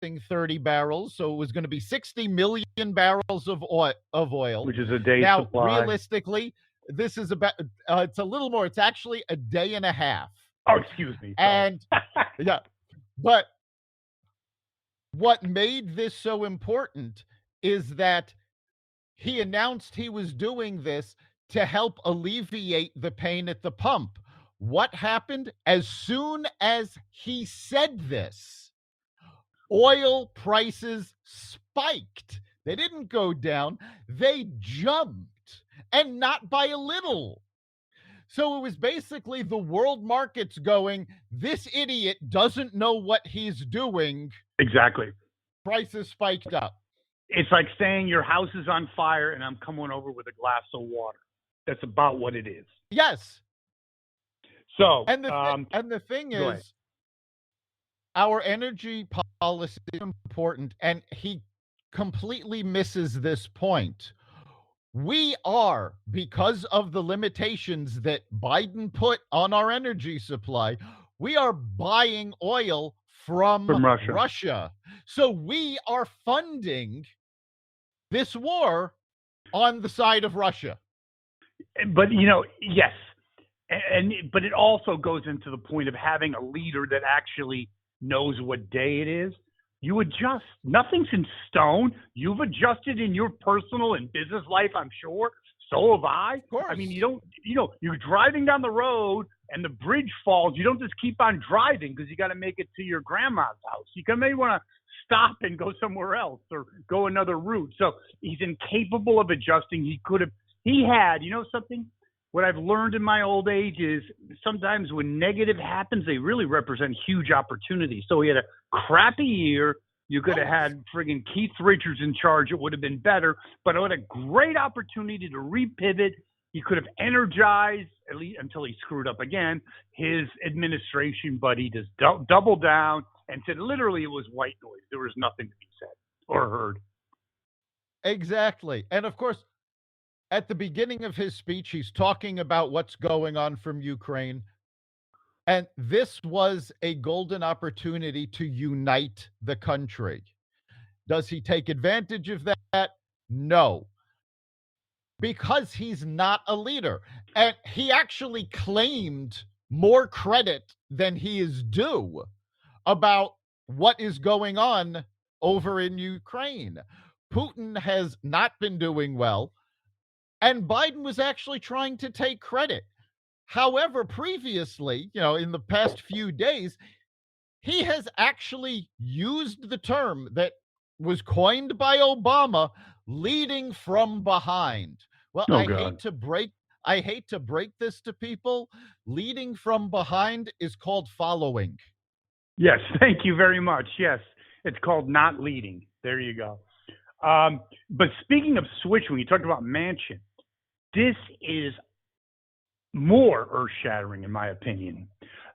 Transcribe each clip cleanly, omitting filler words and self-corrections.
30 barrels, so it was going to be 60 million barrels of oil. Which is a day's now, supply. Realistically, this is about, it's a little more. It's actually a day and a half. Oh, excuse me. And, yeah, but what made this so important is that he announced he was doing this to help alleviate the pain at the pump. What happened? As soon as he said this, oil prices spiked. They didn't go down, they jumped, and not by a little. So it was basically the world markets going, this idiot doesn't know what he's doing. Exactly. Prices spiked up. It's like saying your house is on fire and I'm coming over with a glass of water. That's about what it is. Yes. So, and the thing is, our energy policy is important, and he completely misses this point. We are, because of the limitations that Biden put on our energy supply, we are buying oil from Russia. So we are funding this war on the side of Russia. But, yes. But it also goes into the point of having a leader that actually knows what day it is. You adjust. Nothing's in stone. You've adjusted in your personal and business life, I'm sure. So have I. Of course. I mean, you're driving down the road and the bridge falls. You don't just keep on driving because you got to make it to your grandma's house. You maybe want to stop and go somewhere else or go another route. So he's incapable of adjusting. He had, something? What I've learned in my old age is sometimes when negative happens, they really represent huge opportunities. So he had a crappy year. You could have had friggin' Keith Richards in charge. It would have been better. But it had a great opportunity to repivot. He could have energized, at least until he screwed up again, his administration. But he just doubled down and said literally it was white noise. There was nothing to be said or heard. Exactly. And, of course, at the beginning of his speech, he's talking about what's going on from Ukraine. And this was a golden opportunity to unite the country. Does he take advantage of that? No. Because he's not a leader. And he actually claimed more credit than he is due about what is going on over in Ukraine. Putin has not been doing well. And Biden was actually trying to take credit. However, previously, in the past few days, he has actually used the term that was coined by Obama, leading from behind. Well, I hate to break this to people. Leading from behind is called following. Yes, thank you very much. Yes, it's called not leading. There you go. But speaking of switch, when you talked about Manchin, this is more earth-shattering, in my opinion,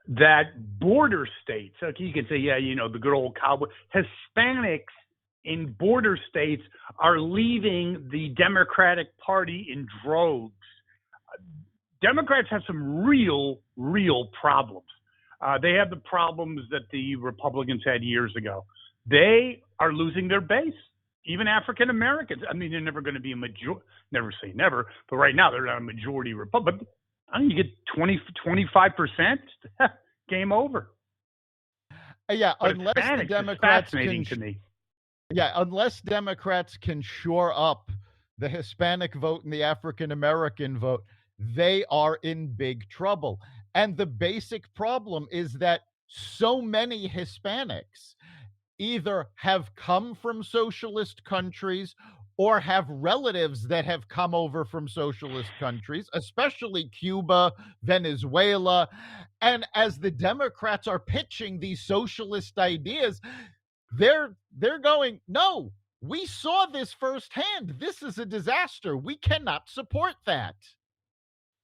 that border states, okay, you can say, the good old cowboy, Hispanics in border states are leaving the Democratic Party in droves. Democrats have some real problems. They have the problems that the Republicans had years ago. They are losing their base. Even African Americans. I mean, they're never going to be a majority. Never say never, but right now they're not a majority Republican. I mean, you get 25%, game over. Yeah, but unless Hispanics the Democrats fascinating to me. Yeah, unless Democrats can shore up the Hispanic vote and the African American vote, they are in big trouble. And the basic problem is that so many Hispanics either have come from socialist countries or have relatives that have come over from socialist countries, especially Cuba, Venezuela. And as the Democrats are pitching these socialist ideas, they're going, no, we saw this firsthand. This is a disaster. We cannot support that.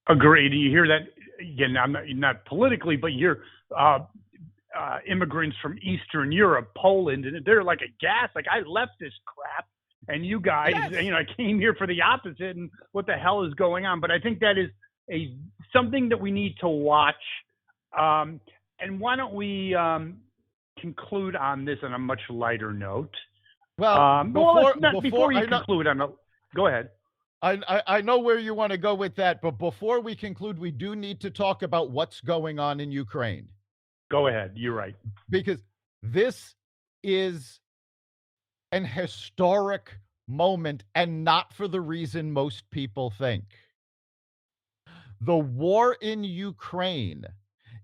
Agreed. You hear that again? I'm not politically, but you're immigrants from Eastern Europe, Poland, and they're like aghast. Like, I left this crap, and you guys, I came here for the opposite. And what the hell is going on? But I think that is something that we need to watch. And why don't we conclude on this on a much lighter note. Well, Before you conclude on go ahead. I know where you want to go with that, but before we conclude, we do need to talk about what's going on in Ukraine. Go ahead. You're right. Because this is an historic moment, and not for the reason most people think. The war in Ukraine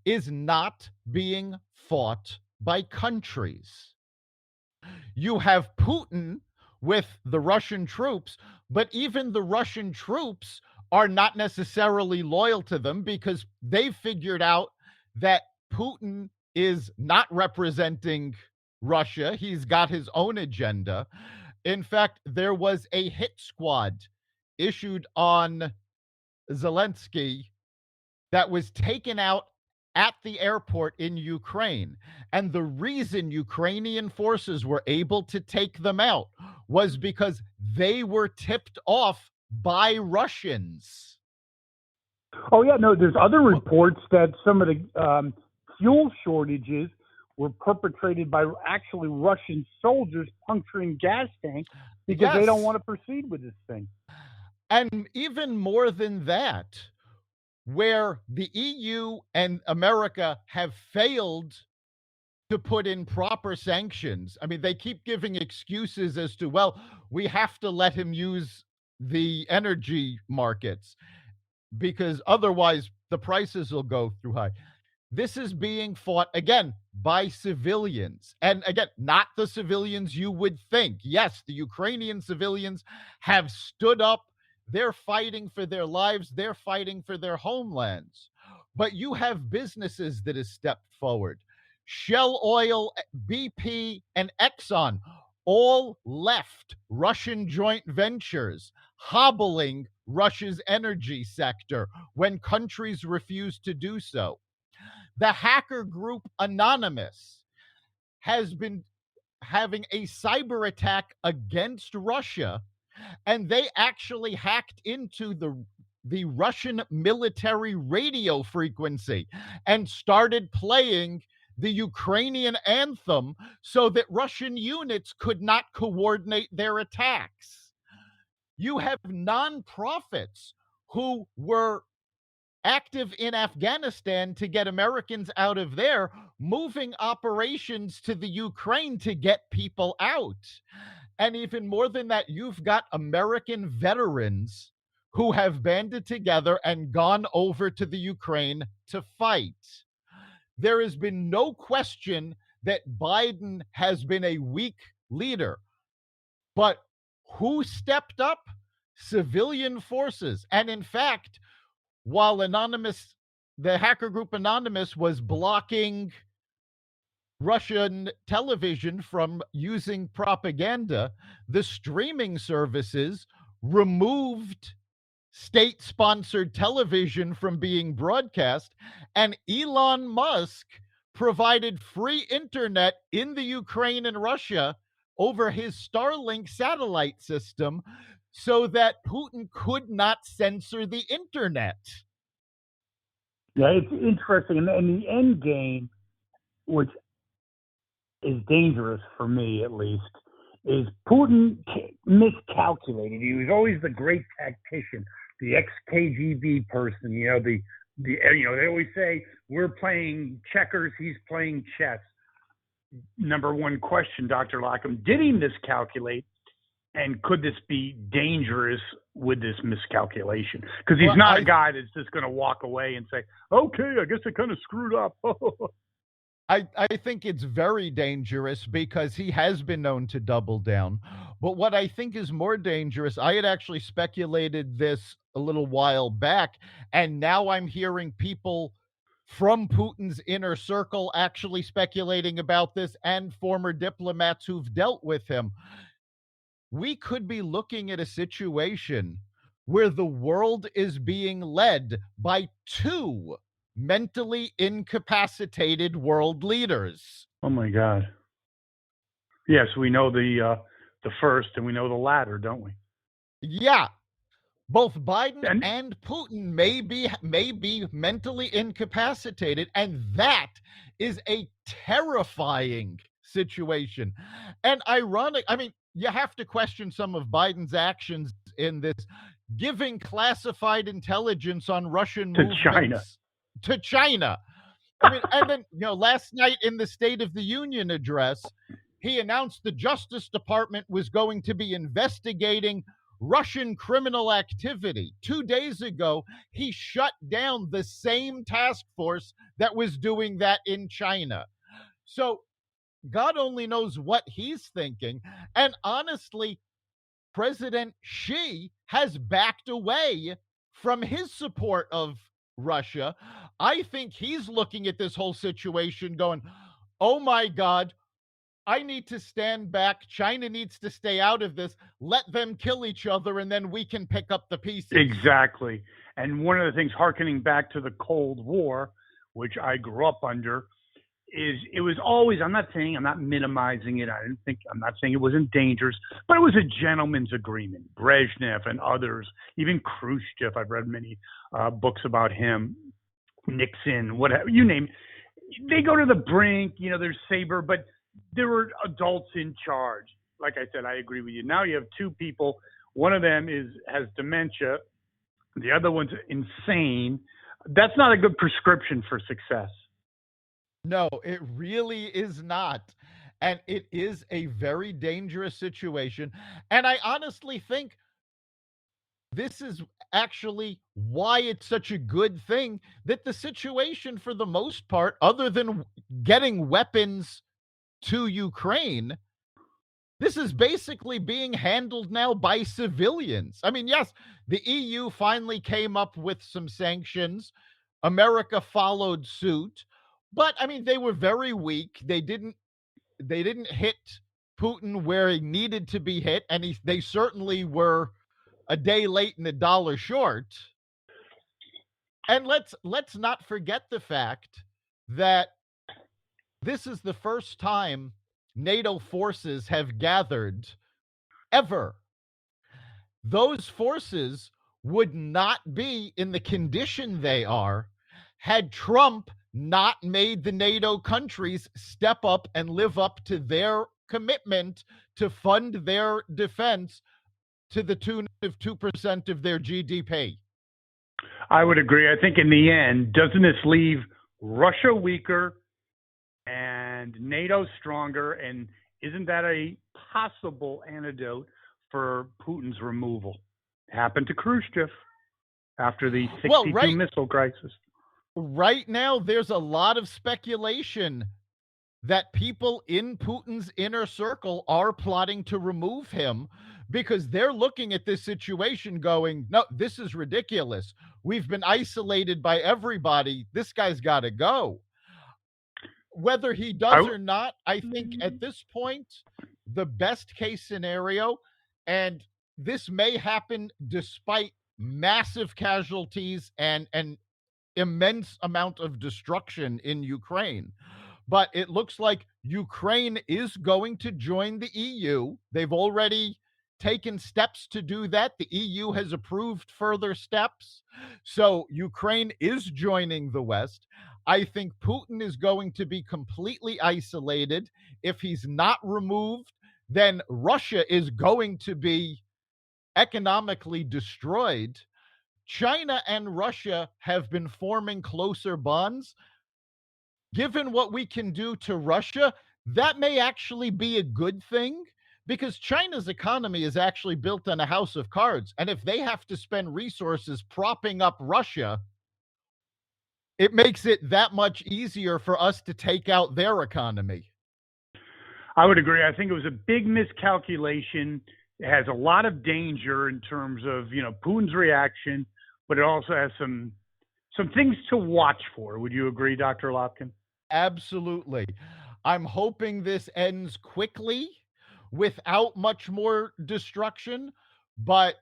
is not being fought by countries. You have Putin with the Russian troops, but even the Russian troops are not necessarily loyal to them because they figured out that Putin is not representing Russia. He's got his own agenda. In fact, there was a hit squad issued on Zelensky that was taken out at the airport in Ukraine. And the reason Ukrainian forces were able to take them out was because they were tipped off by Russians. Oh, yeah. No, there's other reports that some of the fuel shortages were perpetrated by actually Russian soldiers puncturing gas tanks because they don't want to proceed with this thing. And even more than that, where the EU and America have failed to put in proper sanctions. I mean, they keep giving excuses as to, well, we have to let him use the energy markets because otherwise the prices will go through high. This is being fought, again, by civilians. And again, not the civilians you would think. Yes, the Ukrainian civilians have stood up. They're fighting for their lives. They're fighting for their homelands. But you have businesses that have stepped forward. Shell Oil, BP, and Exxon all left Russian joint ventures, hobbling Russia's energy sector when countries refused to do so. The hacker group Anonymous has been having a cyber attack against Russia, and they actually hacked into the Russian military radio frequency and started playing the Ukrainian anthem so that Russian units could not coordinate their attacks. You have nonprofits who were active in Afghanistan to get Americans out of there, moving operations to the Ukraine to get people out. And even more than that, you've got American veterans who have banded together and gone over to the Ukraine to fight. There has been no question that Biden has been a weak leader. But who stepped up? Civilian forces. And in fact, while the hacker group Anonymous was blocking Russian television from using propaganda, the streaming services removed state-sponsored television from being broadcast, and Elon Musk provided free internet in the Ukraine and Russia over his Starlink satellite system so that Putin could not censor the internet. Yeah, it's interesting. And the end game, which is dangerous for me at least, is Putin miscalculated. He was always the great tactician, the ex-KGB person. They always say we're playing checkers, he's playing chess. Number one question, Dr. Lockham, did he miscalculate? And could this be dangerous with this miscalculation? Because he's not a guy that's just going to walk away and say, okay, I guess I kind of screwed up. I think it's very dangerous because he has been known to double down. But what I think is more dangerous, I had actually speculated this a little while back, and now I'm hearing people from Putin's inner circle actually speculating about this and former diplomats who've dealt with him. We could be looking at a situation where the world is being led by two mentally incapacitated world leaders. Oh my God. Yes, we know the first and we know the latter, don't we? Yeah. Both Biden And and Putin may be mentally incapacitated, and that is a terrifying situation. And ironic, I mean, you have to question some of Biden's actions in this, giving classified intelligence on Russian to China. movements to China. I mean, and then, last night in the State of the Union address, he announced the Justice Department was going to be investigating Russian criminal activity. 2 days ago, he shut down the same task force that was doing that in China. So God only knows what he's thinking. And honestly, President Xi has backed away from his support of Russia. I think he's looking at this whole situation going, oh my God, I need to stand back. China needs to stay out of this. Let them kill each other, and then we can pick up the pieces. Exactly. And one of the things, hearkening back to the Cold War, which I grew up under, is it was always, I'm not minimizing it. I'm not saying it wasn't dangerous, but it was a gentleman's agreement. Brezhnev and others, even Khrushchev, I've read many books about him, Nixon, whatever, you name it. They go to the brink, there's saber, but there were adults in charge. Like I said, I agree with you. Now you have two people. One of them has dementia. The other one's insane. That's not a good prescription for success. No, it really is not. And it is a very dangerous situation. And I honestly think this is actually why it's such a good thing that the situation, for the most part, other than getting weapons to Ukraine, this is basically being handled now by civilians. I mean, yes, the EU finally came up with some sanctions. America followed suit. But I mean, they were very weak. They didn't hit Putin where he needed to be hit, and they certainly were a day late and a dollar short. And let's not forget the fact that this is the first time NATO forces have gathered ever. Those forces would not be in the condition they are had Trump not made the NATO countries step up and live up to their commitment to fund their defense to the tune of 2% of their GDP. I would agree. I think in the end, doesn't this leave Russia weaker and NATO stronger? And isn't that a possible antidote for Putin's removal? It happened to Khrushchev after the 62 missile crisis. Right now, there's a lot of speculation that people in Putin's inner circle are plotting to remove him because they're looking at this situation going, no, this is ridiculous. We've been isolated by everybody. This guy's got to go. Whether he does or not, I think at this point, the best case scenario, and this may happen despite massive casualties and an immense amount of destruction in Ukraine. But it looks like Ukraine is going to join the EU. They've already taken steps to do that. The EU has approved further steps. So Ukraine is joining the West. I think Putin is going to be completely isolated. If he's not removed, then Russia is going to be economically destroyed. China and Russia have been forming closer bonds. Given what we can do to Russia, that may actually be a good thing because China's economy is actually built on a house of cards. And if they have to spend resources propping up Russia, it makes it that much easier for us to take out their economy. I would agree. I think it was a big miscalculation. It has a lot of danger in terms of, Putin's reaction, but it also has some things to watch for. Would you agree, Dr. Lopkin? Absolutely. I'm hoping this ends quickly without much more destruction, but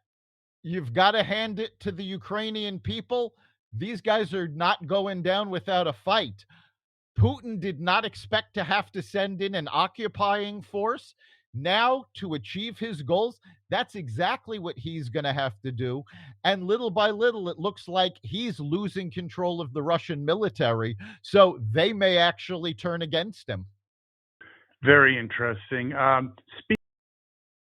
you've got to hand it to the Ukrainian people. These guys are not going down without a fight. Putin did not expect to have to send in an occupying force. Now, to achieve his goals, that's exactly what he's going to have to do. And little by little, it looks like he's losing control of the Russian military. So they may actually turn against him. Very interesting.